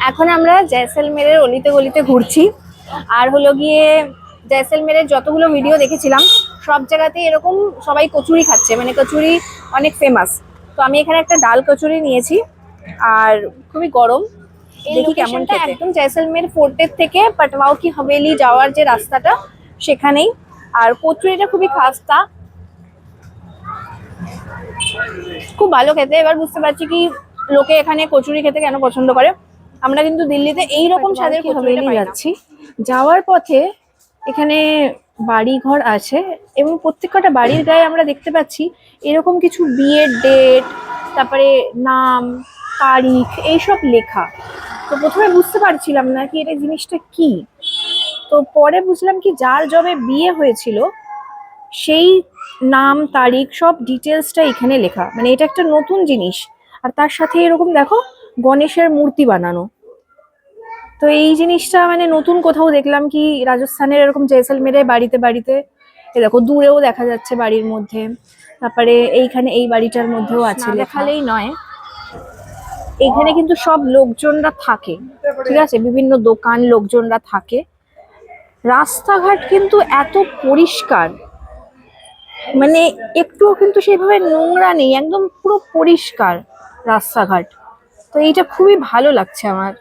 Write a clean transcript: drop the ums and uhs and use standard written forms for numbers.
এখন আমরা জয়সলমেরের অলিতে গলিতে ঘুরছি। আর হলো গিয়ে জয়সলমেরের যতগুলো ভিডিও দেখেছিলাম সব জায়গাতেই এরকম সবাই কচুরি খাচ্ছে, মানে কচুরি অনেক ফেমাস। তো আমি এখানে একটা ডাল কচুরি নিয়েছি, আর খুবই গরম। দেখি কেমন খেতে। একদম জয়সলমের ফোর্টের থেকে পাটওয়াও কি হাভেলি যাওয়ার যে রাস্তাটা সেখানেই। আর কচুরিটা খুবই খাস্তা, খুব ভালো খেতে। এবার বুঝতে পারছি কি লোকে এখানে কচুরি খেতে কেন পছন্দ করে। আমরা কিন্তু দিল্লিতে এইরকম স্বাদের কচুরিটা যাচ্ছি। যাওয়ার পথে এখানে বাড়ি ঘর আছে এবং প্রত্যেকটা বাড়ির গায়ে আমরা দেখতে পাচ্ছি এরকম কিছু বিয়ের ডেট, তারপরে নাম, তারিখ এইসব লেখা। তো প্রথমে বুঝতে পারছিলাম না কি এটা জিনিসটা কি। তো পরে বুঝলাম কি যার যবে বিয়ে হয়েছিল সেই নাম তারিখ সব ডিটেলসটা এখানে লেখা, মানে এটা একটা নতুন জিনিস। আর তার সাথে এরকম দেখো গণেশের মূর্তি বানানো। তো এই জিনিসটা মানে নতুন কোথাও দেখলাম কি রাজস্থানের এরকম জয়সলমেরে বাড়িতে বাড়িতে। এ দেখো দূরেও দেখা যাচ্ছে বাড়ির মধ্যে, তারপরে এইখানে এই বাড়িটার মধ্যেও আছে। দেখালেই নয়, এইখানে কিন্তু সব লোকজনরা থাকে, ঠিক আছে, বিভিন্ন দোকান লোকজনরা থাকে। রাস্তাঘাট কিন্তু এত পরিষ্কার, মানে একটুও কিন্তু সেভাবে নোংরা নেই, একদম পুরো পরিষ্কার রাস্তাঘাট। তো এইটা খুবই ভালো লাগছে আমার।